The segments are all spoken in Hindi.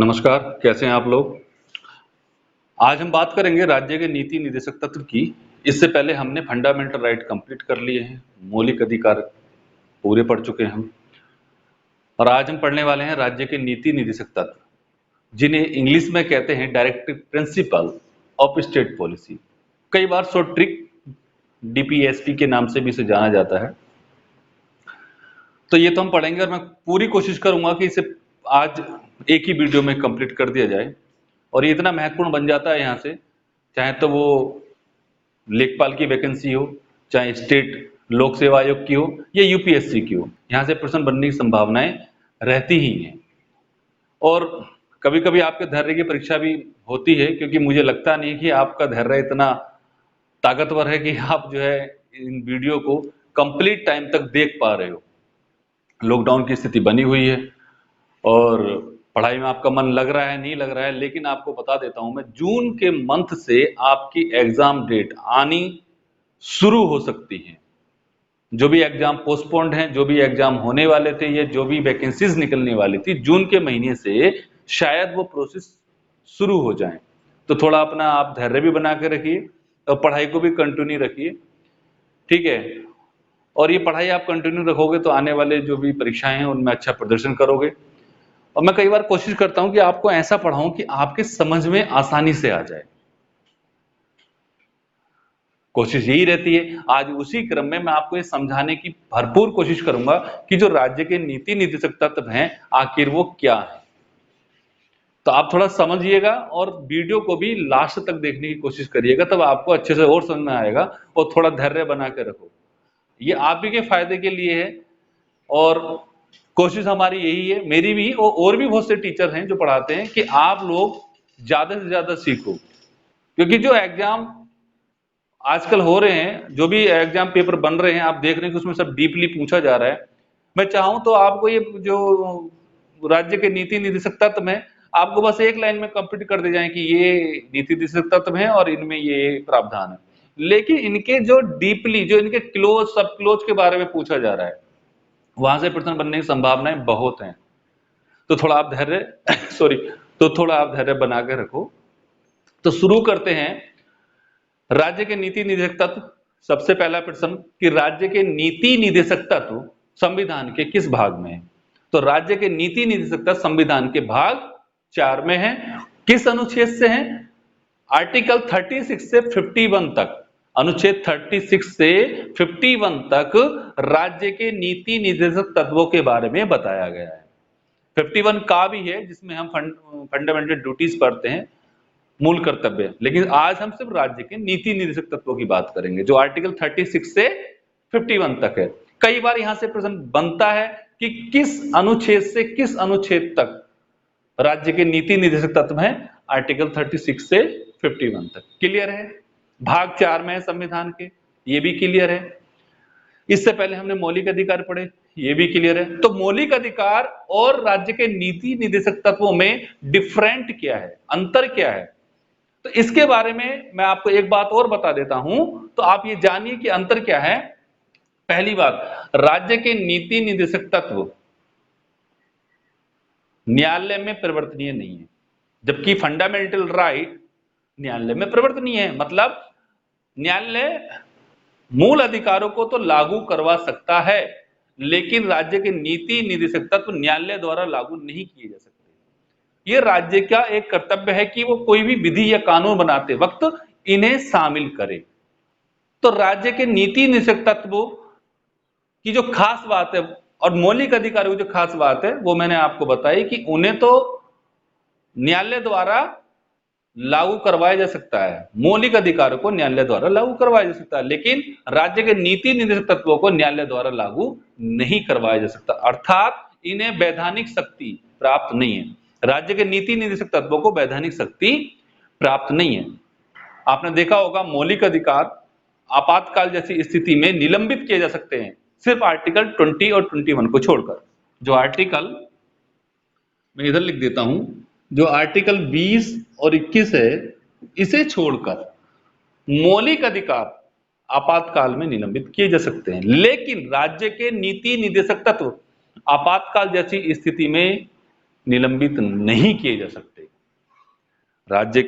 नमस्कार, कैसे हैं आप लोग? आज हम बात करेंगे राज्य के नीति निदेशक तत्व की। इससे पहले हमने फंडामेंटल राइट कंप्लीट कर लिए हैं, मौलिक अधिकार पूरे पढ़ चुके हैं हम। और आज हम पढ़ने वाले हैं राज्य के नीति निदेशक तत्व, जिन्हें इंग्लिश में कहते हैं directive principle of state policy. कई बार शॉर्ट ट्रिक डीपीएसपी के नाम से भी इसे जाना जाता है। तो ये तो हम पढ़ेंगे और मैं पूरी कोशिश करूंगा कि इसे आज एक ही वीडियो में कंप्लीट कर दिया जाए। और ये इतना महत्वपूर्ण बन जाता है यहाँ से, चाहे तो वो लेखपाल की वैकेंसी हो, चाहे स्टेट लोक सेवा आयोग की हो या यूपीएससी की हो, यहाँ से प्रश्न बनने की संभावनाएं रहती ही हैं। और कभी कभी आपके धैर्य की परीक्षा भी होती है, क्योंकि मुझे लगता नहीं कि आपका धैर्य इतना ताकतवर है कि आप जो है इन वीडियो को कंप्लीट टाइम तक देख पा रहे हो। लॉकडाउन की स्थिति बनी हुई है और पढ़ाई में आपका मन लग रहा है नहीं लग रहा है, लेकिन आपको बता देता हूं मैं, जून के मंथ से आपकी एग्जाम डेट आनी शुरू हो सकती है। जो भी एग्जाम पोस्टपोन्ड हैं, जो भी एग्जाम होने वाले थे या जो भी वैकेंसीज निकलने वाली थी, जून के महीने से शायद वो प्रोसेस शुरू हो जाए। तो थोड़ा अपना आप धैर्य भी बना के रखिए और पढ़ाई को भी कंटिन्यू रखिए, ठीक है। और ये पढ़ाई आप कंटिन्यू रखोगे तो आने वाले जो भी परीक्षाएं हैं उनमें अच्छा प्रदर्शन करोगे। और मैं कई बार कोशिश करता हूं कि आपको ऐसा पढ़ाऊं कि आपके समझ में आसानी से आ जाए। कोशिश यही रहती है। आज उसी क्रम में मैं आपको ये समझाने की भरपूर कोशिश करूंगा कि जो राज्य के नीति निदेशक तत्व हैं आखिर वो क्या है। तो आप थोड़ा समझिएगा और वीडियो को भी लास्ट तक देखने की कोशिश करिएगा, तब आपको अच्छे से और समझ में आएगा। और थोड़ा धैर्य बना के रखो, ये आप ही के फायदे के लिए है। और कोशिश हमारी यही है, मेरी भी और भी बहुत से टीचर हैं जो पढ़ाते हैं, कि आप लोग ज्यादा से ज्यादा सीखो। क्योंकि जो एग्जाम आजकल हो रहे हैं, जो भी एग्जाम पेपर बन रहे हैं, आप देख रहे हैं कि उसमें सब डीपली पूछा जा रहा है। मैं चाहूं तो आपको ये जो राज्य के नीति निदेशक तत्व में आपको बस एक लाइन में कंप्लीट कर दे जाए कि ये नीति निदेशक तत्व है और इनमें ये प्रावधान है। लेकिन इनके जो डीपली, जो इनके क्लोज सब क्लोज के बारे में पूछा जा रहा है, वहां से प्रश्न बनने की संभावनाएं बहुत हैं। तो थोड़ा आप धैर्य सॉरी तो थोड़ा आप धैर्य बना के रखो। तो शुरू करते हैं राज्य के नीति निदेशक तत्व। सबसे पहला प्रश्न कि राज्य के नीति निदेशक तत्व संविधान के किस भाग में है? तो राज्य के नीति निदेशक तत्व संविधान के भाग 4 में है। किस अनुच्छेद से है? आर्टिकल 36 से 51 तक। अनुच्छेद 36 से 51 तक राज्य के नीति निदेशक तत्वों के बारे में बताया गया है। 51 का भी है जिसमें हम फंडामेंटल ड्यूटीज पढ़ते हैं, मूल कर्तव्य। लेकिन आज हम सिर्फ राज्य के नीति निदेशक तत्वों की बात करेंगे, जो आर्टिकल 36 से 51 तक है। कई बार यहां से प्रश्न बनता है कि किस अनुच्छेद से किस अनुच्छेद तक राज्य के नीति निदेशक तत्व हैं? आर्टिकल 36 से 51 तक। क्लियर है? भाग 4 में है संविधान के, ये भी क्लियर है। इससे पहले हमने मौलिक अधिकार पढ़े, ये भी क्लियर है। तो मौलिक अधिकार और राज्य के नीति निदेशक तत्वों में डिफरेंट क्या है, अंतर क्या है? तो इसके बारे में मैं आपको एक बात और बता देता हूं, तो आप ये जानिए कि अंतर क्या है। पहली बात, राज्य के नीति निदेशक तत्व न्यायालय में परिवर्तनीय नहीं है, जबकि फंडामेंटल राइट न्यायालय में परिवर्तनीय है। मतलब न्यायालय मूल अधिकारों को तो लागू करवा सकता है, लेकिन राज्य के नीति निदेशक तत्व न्यायालय द्वारा लागू नहीं किए जा सकते। ये राज्य का एक कर्तव्य है कि वो कोई भी विधि या कानून बनाते वक्त इन्हें शामिल करे। तो राज्य के नीति निदेशक तत्व की जो खास बात है और मौलिक अधिकारों की जो खास बात है, वो मैंने आपको बताई कि उन्हें तो न्यायालय द्वारा लागू करवाया जा सकता है, मौलिक अधिकारों को न्यायालय द्वारा लागू करवाया जा सकता है, लेकिन राज्य के नीति निदेशक तत्वों को न्यायालय द्वारा लागू नहीं करवाया जा सकता। अर्थात इन्हें वैधानिक शक्ति प्राप्त नहीं है। राज्य के नीति निदेशक तत्वों को वैधानिक शक्ति प्राप्त नहीं है। आपने देखा होगा मौलिक अधिकार आपातकाल जैसी स्थिति में निलंबित किए जा सकते हैं, सिर्फ आर्टिकल 20 और 21 को छोड़कर। जो आर्टिकल, मैं इधर लिख देता हूं, जो आर्टिकल 20 और 21 है, इसे छोड़कर मौलिक अधिकार आपातकाल में निलंबित किए जा सकते हैं। लेकिन राज्य के नीति निदेशक तत्व आपातकाल जैसी स्थिति में निलंबित नहीं किए जा सकते। राज्य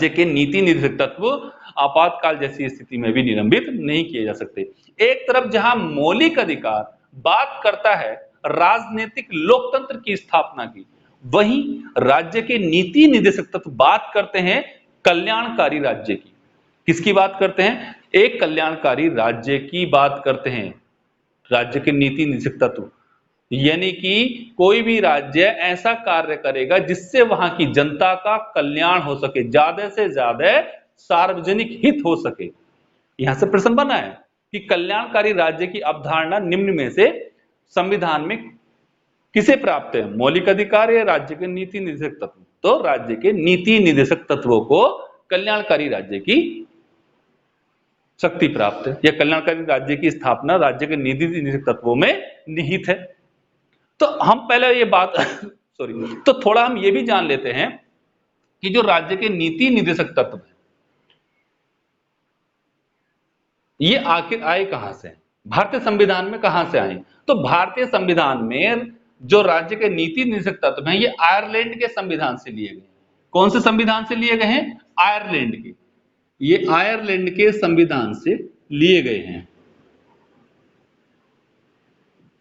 के नीति निर्देशक तत्व आपातकाल जैसी स्थिति में भी निलंबित नहीं किए जा सकते। एक तरफ जहां मौलिक अधिकार बात करता है राजनीतिक लोकतंत्र की स्थापना की, वहीं राज्य के नीति निर्देशक तत्व बात करते हैं कल्याणकारी राज्य की। किसकी बात करते हैं? एक कल्याणकारी राज्य की बात करते हैं राज्य के नीति निर्देशक तत्व। यानी कि कोई भी राज्य ऐसा कार्य करेगा जिससे वहां की जनता का कल्याण हो सके, ज्यादा से ज्यादा सार्वजनिक हित हो सके। यहां से प्रश्न बना है कि कल्याणकारी राज्य की अवधारणा निम्न में से संविधान में किसे प्राप्त है? मौलिक अधिकार या राज्य के नीति निर्देशक तत्व? तो राज्य के नीति निर्देशक तत्वों को कल्याणकारी राज्य की शक्ति प्राप्त है, या कल्याणकारी राज्य की स्थापना राज्य के नीति निर्देशक तत्वों में निहित है। तो हम पहले ये बात सॉरी तो थोड़ा हम ये भी जान लेते हैं कि जो राज्य के नीति निर्देशक तत्व है ये आखिर आए कहां से? भारतीय संविधान में कहां से आए? तो भारतीय संविधान में जो राज्य के नीति निर्देशक तत्व हैं ये आयरलैंड के संविधान से लिए गए। कौन से संविधान से लिए गए हैं? आयरलैंड के। ये आयरलैंड के संविधान से लिए गए हैं।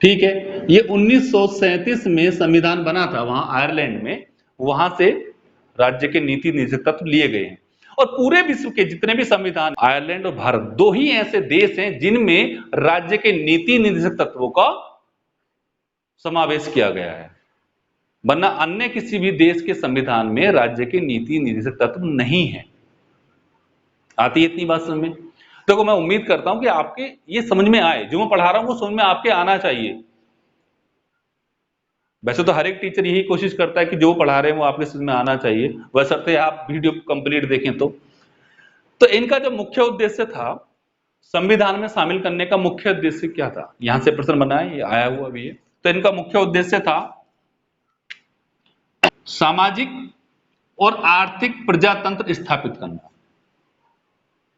ठीक है, ये 1937 में संविधान बना था वहां आयरलैंड में, वहां से राज्य के नीति निर्देशक तत्व लिए गए हैं। और पूरे विश्व के जितने भी संविधान, आयरलैंड और भारत दो ही ऐसे देश हैं जिनमें राज्य के नीति निर्देशक तत्वों का समावेश किया गया है, वरना अन्य किसी भी देश के संविधान में राज्य के नीति निर्देशक तत्व नहीं है। आती है इतनी बात समझ में? देखो मैं उम्मीद करता हूं कि आपके ये समझ में आए, जो मैं पढ़ा रहा हूं वो समझ में आपके आना चाहिए। वैसे तो हर एक टीचर यही कोशिश करता है कि जो पढ़ा रहे हैं वो आपके समझ में आना चाहिए, वैसे आप वीडियो कंप्लीट देखें तो इनका जो मुख्य उद्देश्य था संविधान में शामिल करने का मुख्य उद्देश्य क्या था? यहां से प्रश्न बना है, ये आया हुआ भी है। तो इनका मुख्य उद्देश्य था सामाजिक और आर्थिक प्रजातंत्र स्थापित करना।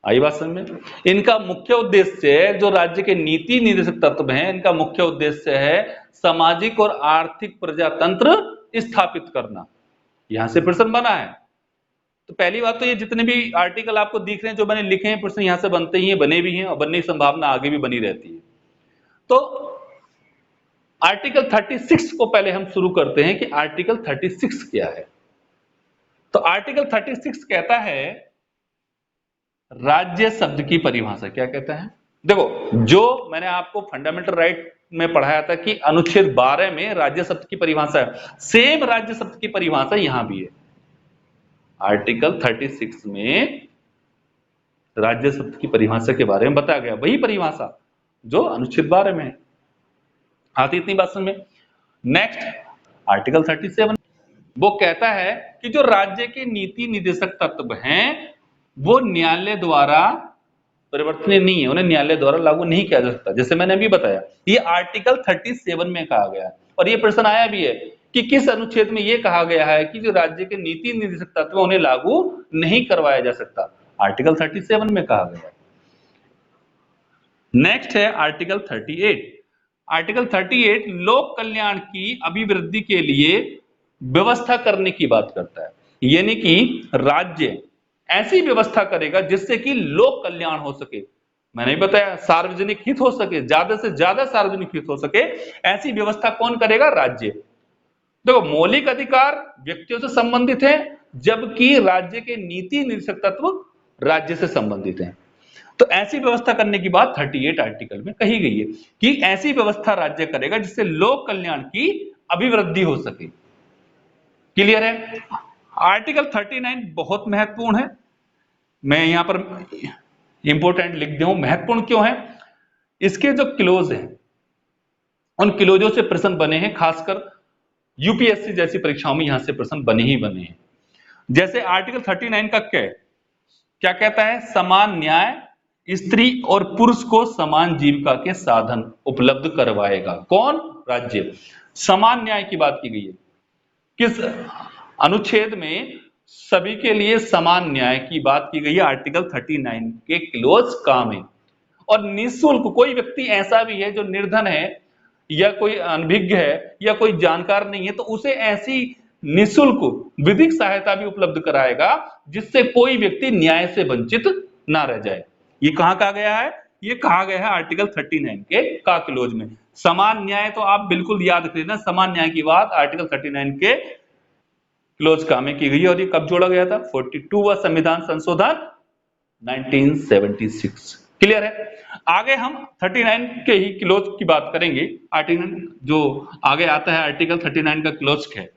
आई बात समझ में? इनका मुख्य उद्देश्य जो राज्य के नीति निर्देशक तत्व हैं, इनका मुख्य उद्देश्य है सामाजिक और आर्थिक प्रजातंत्र स्थापित करना। यहां से प्रश्न बना है। तो पहली बात तो ये जितने भी आर्टिकल आपको दिख रहे हैं जो मैंने लिखे हैं, प्रश्न यहां से बनते ही हैं, बने भी हैं और बनने की संभावना आगे भी बनी रहती है। तो आर्टिकल 36 को पहले हम शुरू करते हैं कि आर्टिकल 36 क्या है। तो आर्टिकल 36 कहता है राज्य शब्द की परिभाषा। क्या कहता है? देखो जो मैंने आपको फंडामेंटल राइट में पढ़ाया था कि अनुच्छेद 12 में राज्य शब्द की परिभाषा है, सेम राज्य शब्द की परिभाषा यहां भी है। आर्टिकल 36 में राज्य शब्द की परिभाषा के बारे में बताया गया, वही परिभाषा जो अनुच्छेद 12 में है। आती इतनी बात समझ में? नेक्स्ट आर्टिकल 37 वो कहता है कि जो राज्य के नीति निर्देशक तत्व हैं वो न्यायालय द्वारा परिवर्तनीय नहीं है, उन्हें न्यायालय द्वारा लागू नहीं किया जा सकता। जैसे मैंने अभी बताया ये आर्टिकल 37 में कहा गया है, और ये प्रश्न आया भी है कि किस अनुच्छेद में ये कहा गया है कि जो राज्य के नीति निर्देशक तत्व उन्हें लागू नहीं करवाया जा सकता। आर्टिकल 37 में कहा गया है। नेक्स्ट है आर्टिकल 38। आर्टिकल 38 लोक कल्याण की अभिवृद्धि के लिए व्यवस्था करने की बात करता है, यानी कि राज्य ऐसी व्यवस्था करेगा जिससे कि लोक कल्याण हो सके। मैंने भी बताया सार्वजनिक हित हो सके, ज्यादा से ज्यादा सार्वजनिक हित हो सके, ऐसी व्यवस्था कौन करेगा? राज्य। देखो मौलिक अधिकार व्यक्तियों से संबंधित है, जबकि राज्य के नीति निर्देशक तत्व राज्य से संबंधित हैं। तो ऐसी व्यवस्था करने की बात 38 आर्टिकल में कही गई है कि ऐसी व्यवस्था राज्य करेगा जिससे लोक कल्याण की अभिवृद्धि हो सके। क्लियर है? आर्टिकल 39 बहुत महत्वपूर्ण है, मैं यहां पर इंपोर्टेंट लिख दिया हूं। महत्वपूर्ण क्यों है? इसके जो क्लोज हैं उन क्लोजों से प्रश्न बने हैं, खासकर यूपीएससी जैसी परीक्षाओं में यहां से प्रश्न बने ही बने हैं। जैसे आर्टिकल 39 का क्या कहता है? समान न्याय स्त्री और पुरुष को समान जीविका के साधन उपलब्ध करवाएगा। कौन? राज्य। समान न्याय की बात की गई है। किस अनुच्छेद में सभी के लिए समान न्याय की बात की गई है? आर्टिकल 39 के क्लोज का में। और निःशुल्क, कोई व्यक्ति ऐसा भी है जो निर्धन है या कोई अनभिज्ञ है या कोई जानकार नहीं है, तो उसे ऐसी निःशुल्क विधिक सहायता भी उपलब्ध कराएगा जिससे कोई व्यक्ति न्याय से वंचित ना रह जाए। ये कहां कहा गया है? ये कहा गया है आर्टिकल 39 के का क्लोज में। समान न्याय तो आप बिल्कुल याद कर लेना, समान न्याय की बात आर्टिकल 39 के क्लोज का में की गई है। और ये कब जोड़ा गया था? 42वां संविधान संशोधन 1976। क्लियर है? आगे हम 39 के ही क्लोज की बात करेंगे। आर्टिकल जो आगे आता है आर्टिकल 39 का क्लोज क्या है?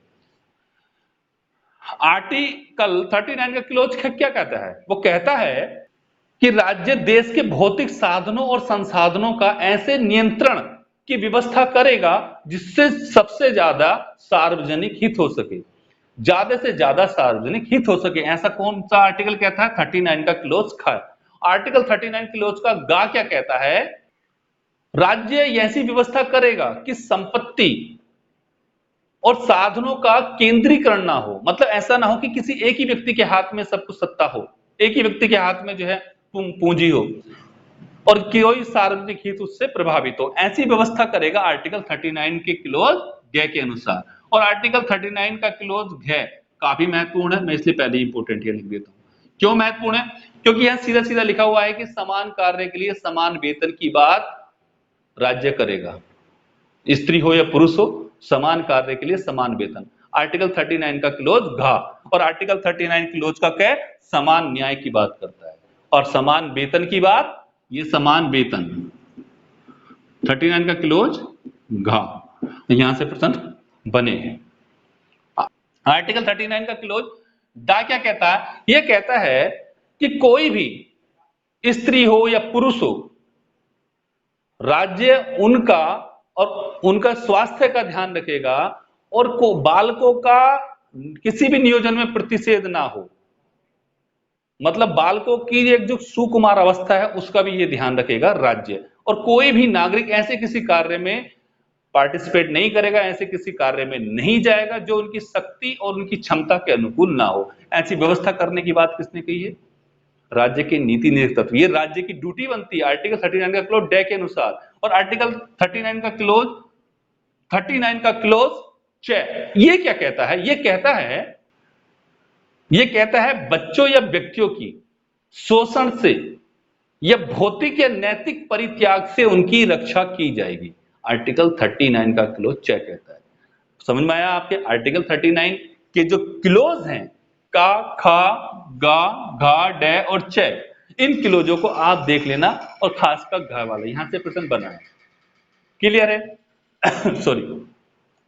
आर्टिकल 39 का क्लोज क्या कहता है? वो कहता है कि राज्य देश के भौतिक साधनों और संसाधनों का ऐसे नियंत्रण की व्यवस्था करेगा जिससे सबसे ज्यादा सार्वजनिक हित हो सके, ज्यादा से ज्यादा सार्वजनिक हित हो सके। ऐसा कौन सा आर्टिकल कहता है? 39 का क्लोज ख। आर्टिकल 39 क्लोज का गा क्या कहता है? राज्य ऐसी व्यवस्था करेगा कि संपत्ति और साधनों का केंद्रीकरण ना हो, मतलब ऐसा ना हो कि किसी एक ही व्यक्ति के हाथ में सब कुछ सत्ता हो, एक ही व्यक्ति के हाथ में जो है पूंजी हो और कोई सार्वजनिक हित उससे प्रभावित हो। ऐसी व्यवस्था करेगा आर्टिकल 39 के क्लोज ग के अनुसार। और आर्टिकल 39 का क्लोज घ काफी महत्वपूर्ण है, मैं इसलिए पहले ही इंपोर्टेंट लिख देता हूं। क्यों महत्वपूर्ण है? क्योंकि यहां सीधा सीधा लिखा हुआ है कि समान कार्य के लिए समान वेतन की बात राज्य करेगा, स्त्री हो या पुरुष हो, समान कार्य के लिए समान वेतन। आर्टिकल 39 का क्लोज घा। और आर्टिकल 39 क्लोज का क्या? समान न्याय की बात करता है और समान वेतन की बात, ये समान वेतन 39 का क्लोज घा यहां से प्रश्न बने हैं। आर्टिकल 39 का क्लोज डा क्या कहता है? यह कहता है कि कोई भी स्त्री हो या पुरुष हो, राज्य उनका और उनका स्वास्थ्य का ध्यान रखेगा और बालकों का किसी भी नियोजन में प्रतिषेध ना हो, मतलब बालकों की एक जो सुकुमार अवस्था है उसका भी ये ध्यान रखेगा राज्य। और कोई भी नागरिक ऐसे किसी कार्य में पार्टिसिपेट नहीं करेगा, ऐसे किसी कार्य में नहीं जाएगा जो उनकी शक्ति और उनकी क्षमता के अनुकूल ना हो। ऐसी व्यवस्था करने की बात किसने कही है? राज्य के नीति निर्देशक तत्व। ये राज्य की ड्यूटी बनती है आर्टिकल 39 का क्लोज डे के अनुसार। और आर्टिकल 39 का क्लोज 39 का क्लोज च ये क्या कहता है? ये कहता है बच्चों या व्यक्तियों की शोषण से या भौतिक या नैतिक परित्याग से उनकी रक्षा की जाएगी। आर्टिकल 39 का क्लोज च कहता है। समझ में आया आपके? आर्टिकल 39 के जो क्लोज हैं का, खा, गा, घा, डे और च, इन क्लोजों को आप देख लेना और खास का घ वाला यहां से प्रश्न बना है। क्लियर है? सॉरी।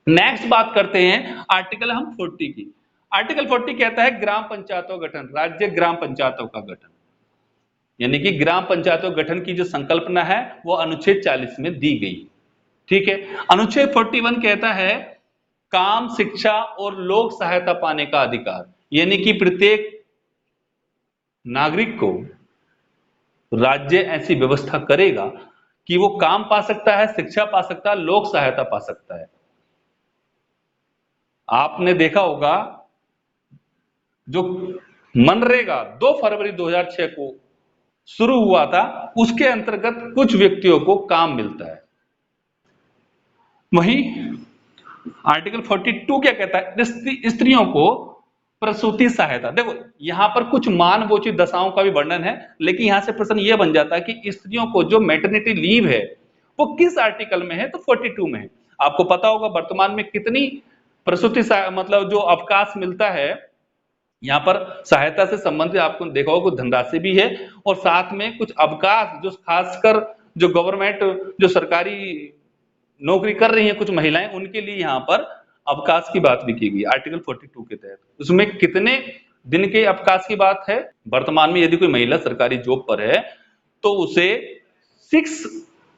नेक्स्ट बात करते हैं आर्टिकल हम 40 की। आर्टिकल 40 कहता है ग्राम पंचायतों का गठन, राज्य ग्राम पंचायतों का गठन, यानी कि ग्राम पंचायतों गठन की जो संकल्पना है वो अनुच्छेद 40 में दी गई। ठीक है। अनुच्छेद 41 कहता है काम, शिक्षा और लोक सहायता पाने का अधिकार, यानी कि प्रत्येक नागरिक को राज्य ऐसी व्यवस्था करेगा कि वो काम पा सकता है, शिक्षा पा सकता है, लोक सहायता पा सकता है। आपने देखा होगा जो मनरेगा 2 फरवरी 2006 को शुरू हुआ था, उसके अंतर्गत कुछ व्यक्तियों को काम मिलता है। वहीं आर्टिकल 42 क्या कहता है? स्त्रियों को प्रसूति सहायता। देखो यहां पर कुछ मानवोचित दशाओं का भी वर्णन है, लेकिन यहां से प्रश्न यह बन जाता है कि स्त्रियों को जो मैटरनिटी लीव है वो किस आर्टिकल में है? तो 42 में है। आपको पता होगा वर्तमान में कितनी प्रसूति मतलब जो अवकाश मिलता है, यहां पर सहायता से संबंधित आपको देखा होगा कुछ धनराशि भी है और साथ में कुछ अवकाश जो खासकर जो गवर्नमेंट जो सरकारी नौकरी कर रही हैं कुछ महिलाएं, उनके लिए यहां पर अवकाश की बात भी की गई आर्टिकल 42 के तहत। उसमें कितने दिन के अवकाश की बात है? वर्तमान में यदि कोई महिला सरकारी जॉब पर है तो उसे 6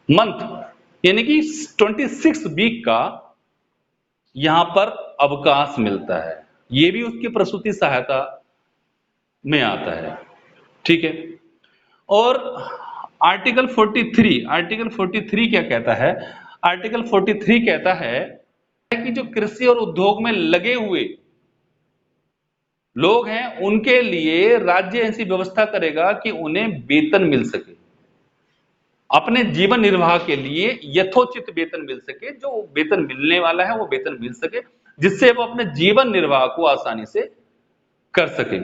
मंथ यानी कि 26 वीक का यहां पर अवकाश मिलता है। ये भी उसकी प्रसूति सहायता में आता है। ठीक है। और आर्टिकल 43 क्या कहता है? आर्टिकल 43 कहता है कि जो कृषि और उद्योग में लगे हुए लोग हैं उनके लिए राज्य ऐसी व्यवस्था करेगा कि उन्हें वेतन मिल सके। अपने जीवन निर्वाह के लिए यथोचित वेतन मिल सके, जो वेतन मिलने वाला है वो वेतन मिल सके, जिससे वो अपने जीवन निर्वाह को आसानी से कर सके।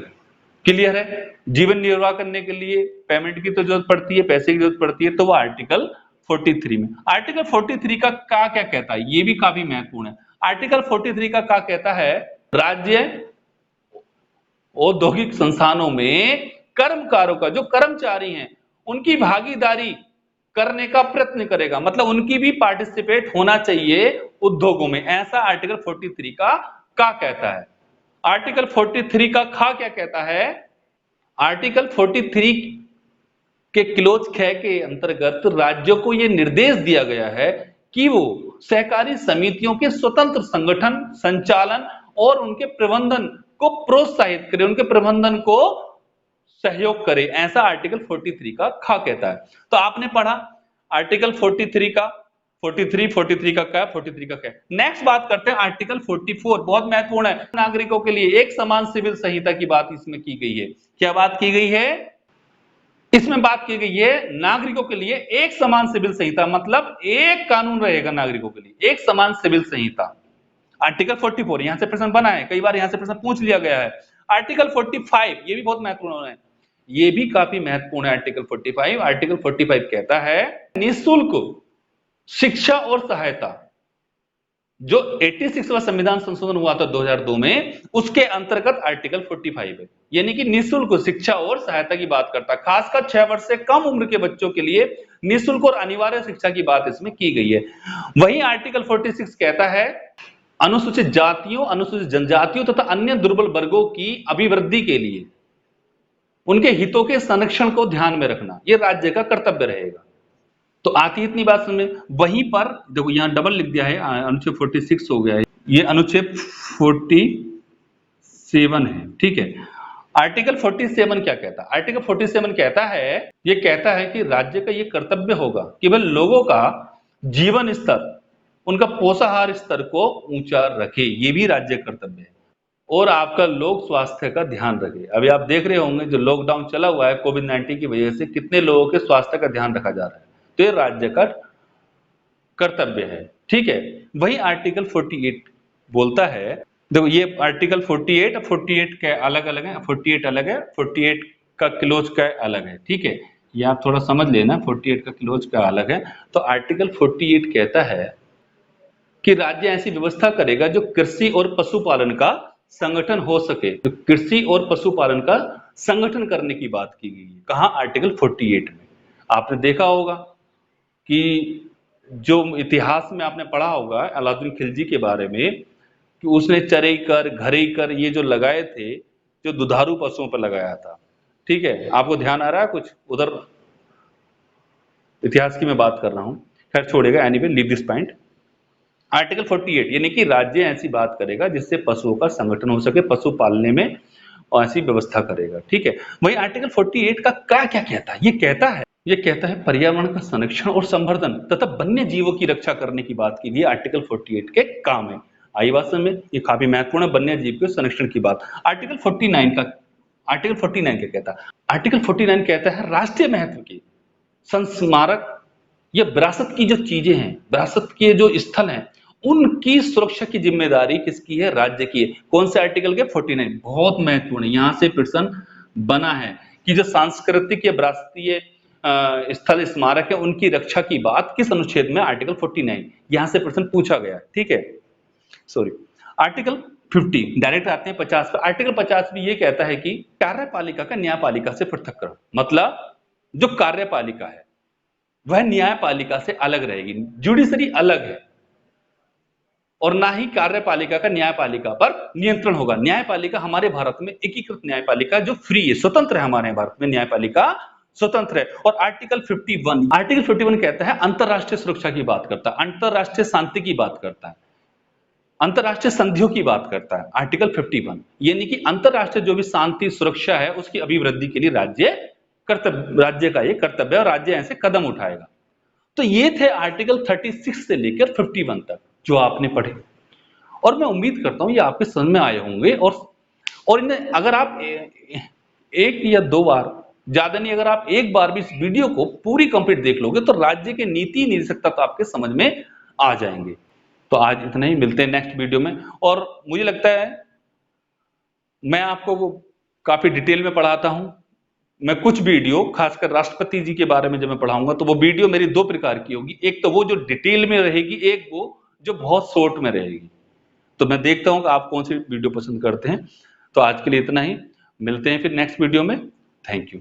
क्लियर है? जीवन निर्वाह करने के लिए पेमेंट की तो जरूरत पड़ती है, पैसे की जरूरत पड़ती है, तो वो आर्टिकल 43 में। आर्टिकल 43 का क्या कहता है, ये भी काफी महत्वपूर्ण है। आर्टिकल 43 का क्या कहता है, राज्य औद्योगिक संस्थानों में कर्मकारों का, जो कर्मचारी हैं, उनकी भागीदारी करने का प्रयत्न करेगा, मतलब उनकी भी पार्टिसिपेट होना चाहिए उद्योगों में, ऐसा आर्टिकल 43 का कहता है। आर्टिकल 43 का क्या कहता है, आर्टिकल 43 के क्लोज 6 के अंतर्गत राज्यों को यह निर्देश दिया गया है कि वो सहकारी समितियों के स्वतंत्र संगठन, संचालन और उनके प्रबंधन को प्रोत्साहित करे, उनके प्रबंधन को सहयोग करे, ऐसा आर्टिकल 43 का कहता है। तो आपने पढ़ा आर्टिकल 43 का, 43 का क्या, 43 का क्या। नेक्स्ट बात करते हैं आर्टिकल 44, बहुत महत्वपूर्ण है। नागरिकों के लिए एक समान सिविल संहिता की बात इसमें की गई है। क्या बात की गई है इसमें? बात की गई है नागरिकों के लिए एक समान सिविल संहिता, मतलब एक कानून रहेगा नागरिकों के लिए, एक समान सिविल संहिता। आर्टिकल 44 यहां से प्रश्न बना है, कई बार यहां से प्रश्न पूछ लिया गया है। आर्टिकल 45 ये भी बहुत महत्वपूर्ण है, ये भी काफी महत्वपूर्ण है। आर्टिकल 45, आर्टिकल 45 कहता है निःशुल्क शिक्षा और सहायता, जो 86वां संविधान संशोधन हुआ था 2002 में, उसके अंतर्गत आर्टिकल 45 है, यानी कि निःशुल्क शिक्षा और सहायता की बात करता है। खासकर 6 वर्ष से कम उम्र के बच्चों के लिए निःशुल्क और अनिवार्य शिक्षा की बात इसमें की गई है। वहीं आर्टिकल 46 कहता है अनुसूचित जातियों, अनुसूचित जनजातियों तथा अन्य दुर्बल वर्गों की अभिवृद्धि के लिए उनके हितों के संरक्षण को ध्यान में रखना, यह राज्य का कर्तव्य रहेगा। तो आती है इतनी बात समझ में। वहीं पर देखो यहां डबल लिख दिया है, अनुच्छेद 46 हो गया है, ये अनुच्छेद 47 है, ठीक है। आर्टिकल 47 क्या कहता है? आर्टिकल 47 कहता है, ये कहता है कि राज्य का ये कर्तव्य होगा कि वह लोगों का जीवन स्तर, उनका पोषाहार स्तर को ऊंचा रखे, ये भी राज्य कर्तव्य है, और आपका लोक स्वास्थ्य का ध्यान रखे। अभी आप देख रहे होंगे जो लॉकडाउन चला हुआ है कोविड-19 की वजह से, कितने लोगों के स्वास्थ्य का ध्यान रखा जा रहा है, तो ये राज्य का कर्तव्य है, ठीक है। वही आर्टिकल 48 बोलता है, देखो ये आर्टिकल 48 और 48 के अलग अलग है, 48 अलग है, 48 का क्लोज का अलग है, ठीक है। ये आप थोड़ा समझ लेना, 48 का क्लोज का अलग है। तो आर्टिकल 48 कहता है कि राज्य ऐसी व्यवस्था करेगा जो कृषि और पशुपालन का संगठन हो सके। तो कृषि और पशुपालन का संगठन करने की बात की गई है, कहां? आर्टिकल 48 में। आपने देखा होगा कि जो इतिहास में आपने पढ़ा होगा अलाउद्दीन खिलजी के बारे में, कि उसने चरई कर, घरई कर ये जो लगाए थे, जो दुधारू पशुओं पर लगाया था, ठीक है। आपको ध्यान आ रहा है कुछ उधर? इतिहास की मैं बात कर रहा हूं, खैर छोड़ेगा, anyway leave this point. Article 48 यानी कि राज्य ऐसी बात करेगा जिससे पशुओं का संगठन हो सके, पशु पालने में और ऐसी व्यवस्था करेगा, ठीक है। वही आर्टिकल 48 का क्या कहता है? ये कहता है पर्यावरण का संरक्षण और संवर्धन तथा वन्य जीवों की रक्षा करने की बात की गई आर्टिकल 48 के काम है। आई बात समझ में? ये काफी महत्वपूर्ण है, वन्य जीव के संरक्षण की बात। आर्टिकल 49 क्या कहता है? आर्टिकल 49 कहता है राष्ट्रीय महत्व की संस्मारक या विरासत की जो चीजें हैं, विरासत के जो स्थल हैं, उनकी सुरक्षा की जिम्मेदारी किसकी है? राज्य की है। कौन से आर्टिकल के? 49। बहुत महत्वपूर्ण है, यहां से प्रश्न बना है कि जो सांस्कृतिक या विरासतीय स्थल स्मारक है, उनकी रक्षा की बात किस अनुच्छेद में? आर्टिकल 49। यहां से प्रश्न पूछा गया, ठीक है। सॉरी, आर्टिकल 50 डायरेक्ट आते हैं 50 पर। आर्टिकल 50 भी ये कहता है कि कार्यपालिका का न्यायपालिका से पृथक्करण, मतलब जो कार्यपालिका है वह न्यायपालिका से अलग रहेगी, जुडिशरी अलग है, और ना ही कार्यपालिका का न्यायपालिका पर नियंत्रण होगा। न्यायपालिका हमारे भारत में एकीकृत न्यायपालिका जो फ्री है, स्वतंत्र है, हमारे भारत में न्यायपालिका स्वतंत्र है। और आर्टिकल 51 कहता है अंतरराष्ट्रीय सुरक्षा की बात करता है, अंतरराष्ट्रीय शांति की बात करता है, अंतरराष्ट्रीय संधियों की बात करता है। आर्टिकल 51 यानी कि अंतरराष्ट्रीय जो भी शांति सुरक्षा है उसकी अभिवृद्धि के लिए राज्य का ये कर्तव्य है, और राज्य ऐसे कदम उठाएगा। तो ये थे आर्टिकल 36 से लेकर 51 तक जो आपने पढ़े, और मैं उम्मीद करता हूं ये आपके समझ में आए होंगे। और इन्हें अगर आप एक या दो बार ज्यादा नहीं, अगर आप एक बार भी इस वीडियो को पूरी कंप्लीट देख लोगे तो राज्य के नीति निदेशकता तो आपके समझ में आ जाएंगे। तो आज इतना ही, मिलते हैं नेक्स्ट वीडियो में। और मुझे लगता है मैं आपको काफी डिटेल में पढ़ाता हूं। मैं कुछ वीडियो खासकर राष्ट्रपति जी के बारे में जब मैं पढ़ाऊंगा तो वो वीडियो मेरी दो प्रकार की होगी, एक तो वो जो डिटेल में रहेगी, एक वो जो बहुत शॉर्ट में रहेगी। तो मैं देखता हूं कि आप कौन सी वीडियो पसंद करते हैं। तो आज के लिए इतना ही, मिलते हैं फिर नेक्स्ट वीडियो में। Thank you.